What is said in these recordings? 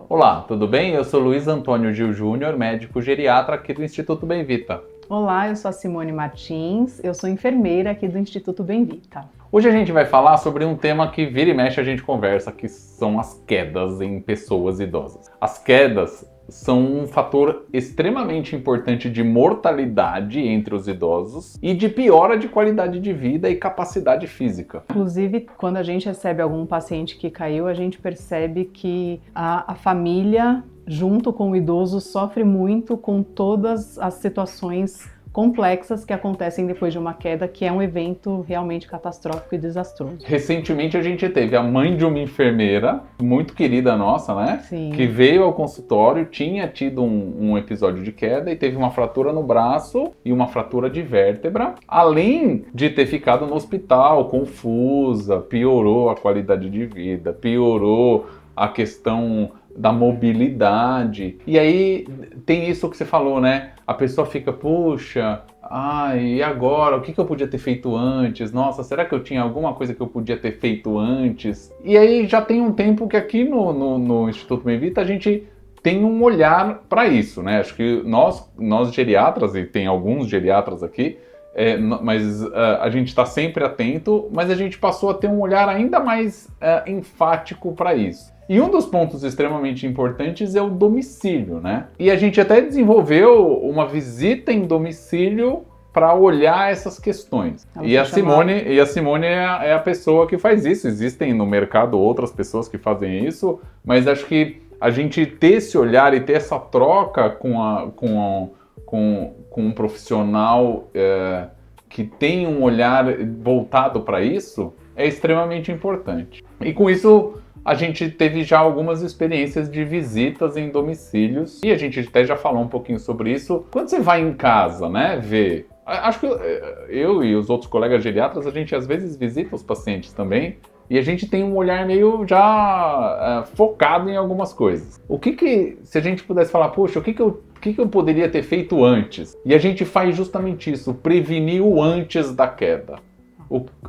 Olá, tudo bem? Eu sou Luiz Antônio Gil Júnior, médico geriatra aqui do Instituto Bemvita. Olá, eu sou a Simone Martins, eu sou enfermeira aqui do Instituto Bemvita. Hoje a gente vai falar sobre um tema que vira e mexe a gente conversa, que são as quedas em pessoas idosas. As quedas são um fator extremamente importante de mortalidade entre os idosos e de piora de qualidade de vida e capacidade física. Inclusive, quando a gente recebe algum paciente que caiu, a gente percebe que a família, junto com o idoso, sofre muito com todas as situações complexas que acontecem depois de uma queda, que é um evento realmente catastrófico e desastroso. Recentemente a gente teve a mãe de uma enfermeira, muito querida nossa, né? Sim. Que veio ao consultório, tinha tido um episódio de queda e teve uma fratura no braço e uma fratura de vértebra, além de ter ficado no hospital confusa, piorou a qualidade de vida, piorou a questão da mobilidade. E aí tem isso que você falou, né? A pessoa fica, puxa, e agora? O que eu podia ter feito antes? Nossa, será que eu tinha alguma coisa que eu podia ter feito antes? E aí já tem um tempo que aqui no Instituto Bemvita a gente tem um olhar para isso, né? Acho que nós geriatras, e tem alguns geriatras aqui, mas a gente está sempre atento, mas a gente passou a ter um olhar ainda mais enfático para isso. E um dos pontos extremamente importantes é o domicílio, né? E a gente até desenvolveu uma visita em domicílio para olhar essas questões. E a Simone é a pessoa que faz isso. Existem no mercado outras pessoas que fazem isso, mas acho que a gente ter esse olhar e ter essa troca com um profissional que tem um olhar voltado para isso é extremamente importante. E com isso a gente teve já algumas experiências de visitas em domicílios e a gente até já falou um pouquinho sobre isso. Quando você vai em casa, né, ver... Acho que eu e os outros colegas geriatras, a gente às vezes visita os pacientes também e a gente tem um olhar meio já focado em algumas coisas. Se a gente pudesse falar, poxa, o que eu poderia ter feito antes? E a gente faz justamente isso, prevenir o antes da queda.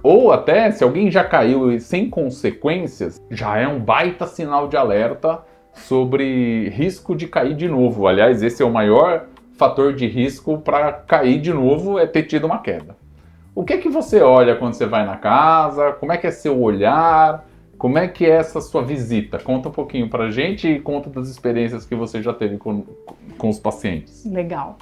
Ou até, se alguém já caiu sem consequências, já é um baita sinal de alerta sobre risco de cair de novo. Aliás, esse é o maior fator de risco para cair de novo, é ter tido uma queda. O que é que você olha quando você vai na casa? Como é que é seu olhar? Como é que é essa sua visita? Conta um pouquinho pra gente e conta das experiências que você já teve com os pacientes. Legal.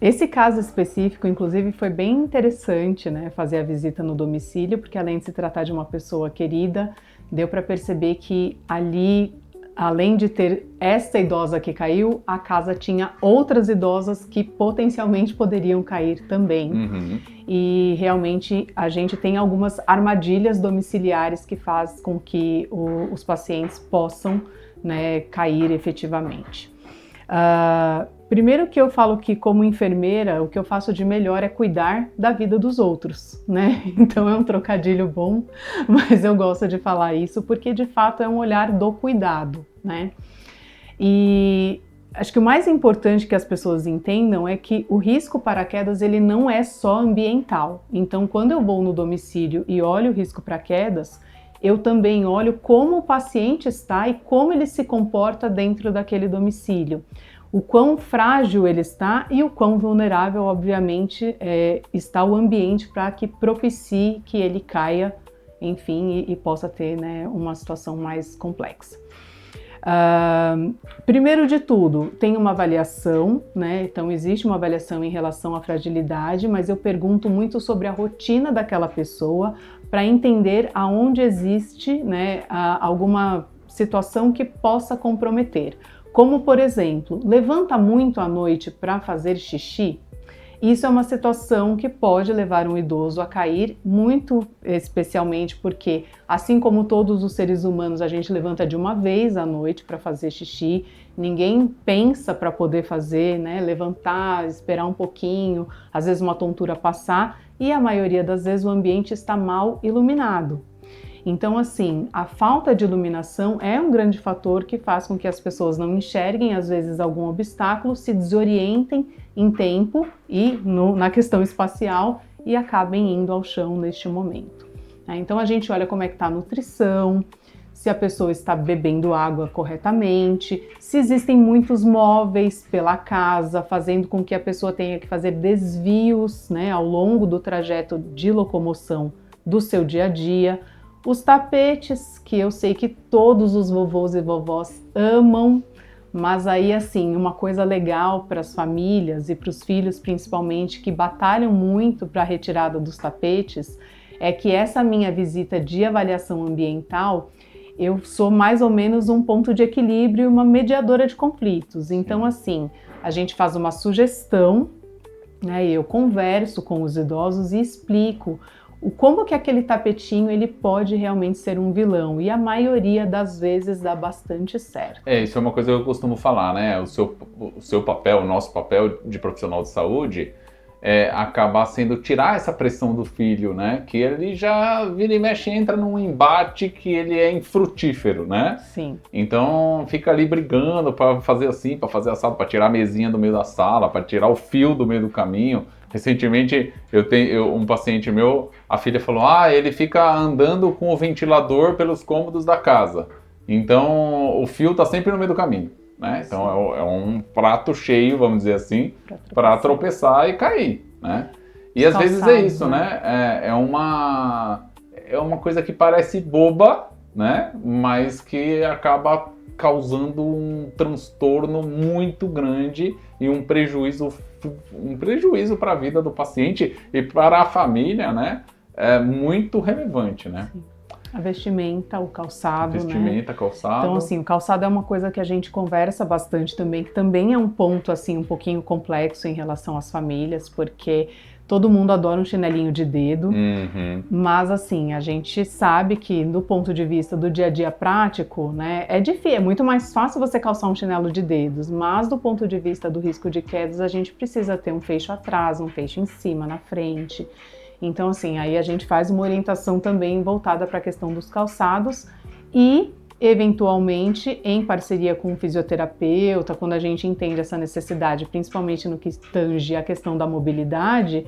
Esse caso específico, inclusive, foi bem interessante, né, fazer a visita no domicílio, porque além de se tratar de uma pessoa querida, deu para perceber que ali, além de ter essa idosa que caiu, a casa tinha outras idosas que potencialmente poderiam cair também. Uhum. E realmente a gente tem algumas armadilhas domiciliares que faz com que os pacientes possam, né, cair efetivamente. Primeiro que eu falo que, como enfermeira, o que eu faço de melhor é cuidar da vida dos outros, né? Então é um trocadilho bom, mas eu gosto de falar isso porque, de fato, é um olhar do cuidado, né? E acho que o mais importante que as pessoas entendam é que o risco para quedas, ele não é só ambiental. Então, quando eu vou no domicílio e olho o risco para quedas, eu também olho como o paciente está e como ele se comporta dentro daquele domicílio. O quão frágil ele está e o quão vulnerável, obviamente, está o ambiente para que propicie que ele caia, enfim, e possa ter, né, uma situação mais complexa. Primeiro de tudo, tem uma avaliação, né? Então existe uma avaliação em relação à fragilidade, mas eu pergunto muito sobre a rotina daquela pessoa para entender aonde existe, né, alguma situação que possa comprometer. Como, por exemplo, levanta muito à noite para fazer xixi? Isso é uma situação que pode levar um idoso a cair, muito especialmente porque, assim como todos os seres humanos, a gente levanta de uma vez à noite para fazer xixi, ninguém pensa para poder fazer, né? Levantar, esperar um pouquinho, às vezes uma tontura passar, e a maioria das vezes o ambiente está mal iluminado. Então, assim, a falta de iluminação é um grande fator que faz com que as pessoas não enxerguem, às vezes, algum obstáculo, se desorientem em tempo e na questão espacial e acabem indo ao chão neste momento. Então, a gente olha como é que está a nutrição, se a pessoa está bebendo água corretamente, se existem muitos móveis pela casa, fazendo com que a pessoa tenha que fazer desvios, né, ao longo do trajeto de locomoção do seu dia a dia. Os tapetes, que eu sei que todos os vovôs e vovós amam, mas aí assim, uma coisa legal para as famílias e para os filhos principalmente, que batalham muito para a retirada dos tapetes, é que essa minha visita de avaliação ambiental, eu sou mais ou menos um ponto de equilíbrio e uma mediadora de conflitos. Então assim, a gente faz uma sugestão, né, eu converso com os idosos e explico como que aquele tapetinho ele pode realmente ser um vilão, e a maioria das vezes dá bastante certo. Isso é uma coisa que eu costumo falar, né? O seu papel, o nosso papel de profissional de saúde é acabar sendo tirar essa pressão do filho, né? Que ele já vira e mexe, entra num embate que ele é infrutífero, né? Sim. Então fica ali brigando para fazer assim, para fazer assado, para tirar a mesinha do meio da sala, para tirar o fio do meio do caminho. Recentemente, um paciente meu, a filha falou, ele fica andando com o ventilador pelos cômodos da casa. Então, o fio está sempre no meio do caminho, né? Então, é um prato cheio, vamos dizer assim, para tropeçar e cair, né? E às vezes é isso, né? É uma coisa que parece boba, né? Mas que acaba causando um transtorno muito grande e um prejuízo para a vida do paciente e para a família, né? É muito relevante, né? Sim. A vestimenta, o calçado, calçado. Então, assim, o calçado é uma coisa que a gente conversa bastante também, que também é um ponto, assim, um pouquinho complexo em relação às famílias, porque todo mundo adora um chinelinho de dedo, mas assim, a gente sabe que do ponto de vista do dia a dia prático, né, é difícil, é muito mais fácil você calçar um chinelo de dedos, mas do ponto de vista do risco de quedas, a gente precisa ter um fecho atrás, um fecho em cima, na frente. Então assim, aí a gente faz uma orientação também voltada para a questão dos calçados e eventualmente, em parceria com um fisioterapeuta, quando a gente entende essa necessidade, principalmente no que tange a questão da mobilidade,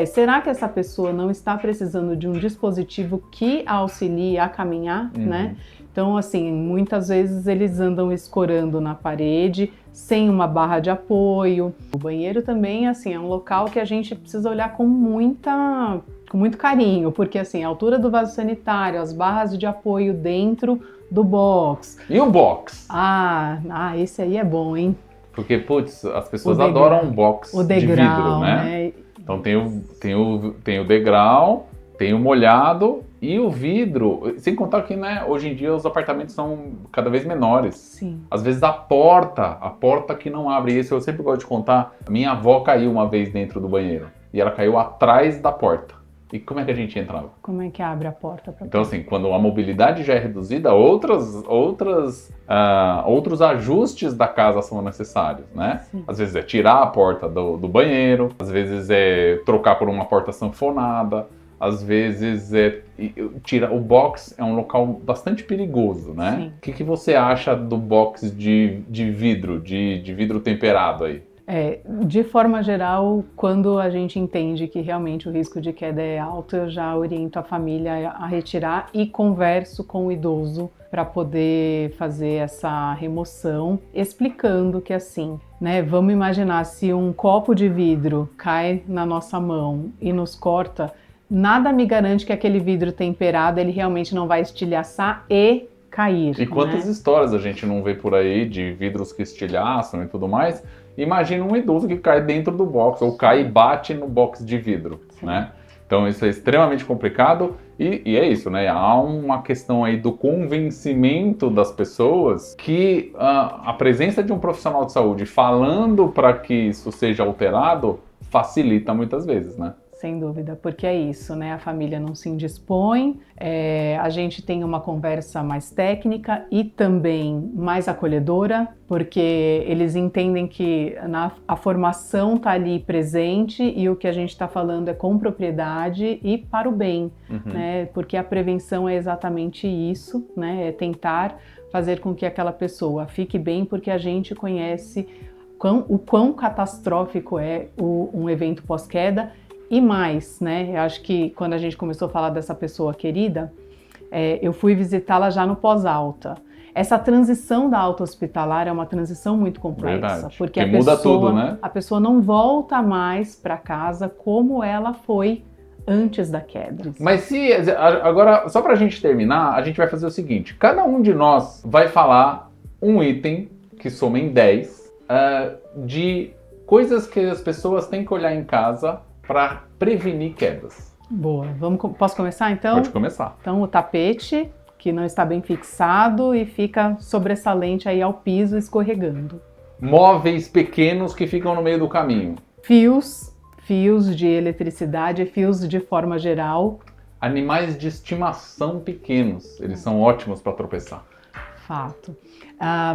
será que essa pessoa não está precisando de um dispositivo que a auxilie a caminhar, né? Então, assim, muitas vezes eles andam escorando na parede, sem uma barra de apoio. O banheiro também, assim, é um local que a gente precisa olhar com muito carinho, porque, assim, a altura do vaso sanitário, as barras de apoio dentro do box. E o box? Esse aí é bom, hein? Porque, putz, as pessoas adoram um box o degrau, de vidro, né? Então tem o degrau, tem o molhado e o vidro. Sem contar que, né, hoje em dia os apartamentos são cada vez menores. Sim. Às vezes a porta que não abre. Isso eu sempre gosto de contar. Minha avó caiu uma vez dentro do banheiro e ela caiu atrás da porta. E como é que a gente entrava? Como é que abre a porta? Então, assim, quando a mobilidade já é reduzida, outros ajustes da casa são necessários, né? Sim. Às vezes é tirar a porta do banheiro, às vezes é trocar por uma porta sanfonada, às vezes o box é um local bastante perigoso, né? O que você acha do box de vidro, de vidro temperado aí? De forma geral, quando a gente entende que realmente o risco de queda é alto, eu já oriento a família a retirar e converso com o idoso para poder fazer essa remoção, explicando que assim, né, vamos imaginar se um copo de vidro cai na nossa mão e nos corta, nada me garante que aquele vidro temperado ele realmente não vai estilhaçar e cair. E quantas histórias a gente não vê por aí de vidros que estilhaçam e tudo mais? Imagina um idoso que cai dentro do box, ou cai e bate no box de vidro, né? Então isso é extremamente complicado e é isso, né? Há uma questão aí do convencimento das pessoas que a presença de um profissional de saúde falando para que isso seja alterado facilita muitas vezes, né? Sem dúvida, porque é isso, né? A família não se indispõe, a gente tem uma conversa mais técnica e também mais acolhedora, porque eles entendem que a formação está ali presente e o que a gente está falando é com propriedade e para o bem, né? Porque a prevenção é exatamente isso, né? É tentar fazer com que aquela pessoa fique bem, porque a gente conhece o quão catastrófico é um evento pós-queda. E mais, né? Eu acho que quando a gente começou a falar dessa pessoa querida, eu fui visitá-la já no pós-alta. Essa transição da alta hospitalar é uma transição muito complexa, Verdade. porque muda tudo, né? A pessoa não volta mais para casa como ela foi antes da queda. Mas agora, só para a gente terminar, a gente vai fazer o seguinte, cada um de nós vai falar um item, que soma em 10, de coisas que as pessoas têm que olhar em casa para prevenir quedas. Boa. Posso começar então? Pode começar. Então, o tapete, que não está bem fixado e fica sobressalente aí ao piso, escorregando. Móveis pequenos que ficam no meio do caminho. Fios de eletricidade, fios de forma geral. Animais de estimação pequenos, eles são ótimos para tropeçar. Fato.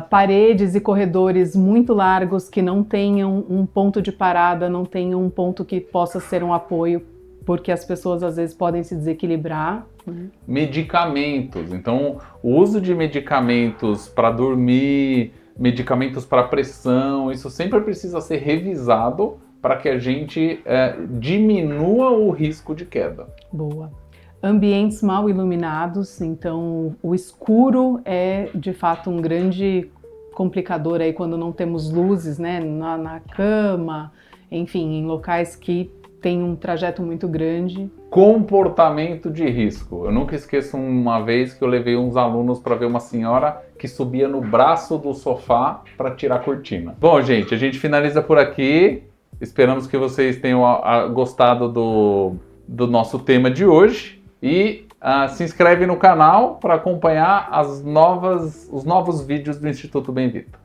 Paredes e corredores muito largos que não tenham um ponto de parada, não tenham um ponto que possa ser um apoio, porque as pessoas às vezes podem se desequilibrar. Medicamentos. Então, o uso de medicamentos para dormir, medicamentos para pressão, isso sempre precisa ser revisado para que a gente diminua o risco de queda. Boa. Ambientes mal iluminados, então o escuro é de fato um grande complicador aí quando não temos luzes, né, na cama, enfim, em locais que tem um trajeto muito grande. Comportamento de risco. Eu nunca esqueço uma vez que eu levei uns alunos para ver uma senhora que subia no braço do sofá para tirar a cortina. Bom, gente, a gente finaliza por aqui. Esperamos que vocês tenham gostado do nosso tema de hoje. E se inscreve no canal para acompanhar os novos vídeos do Instituto Bem-Vindo.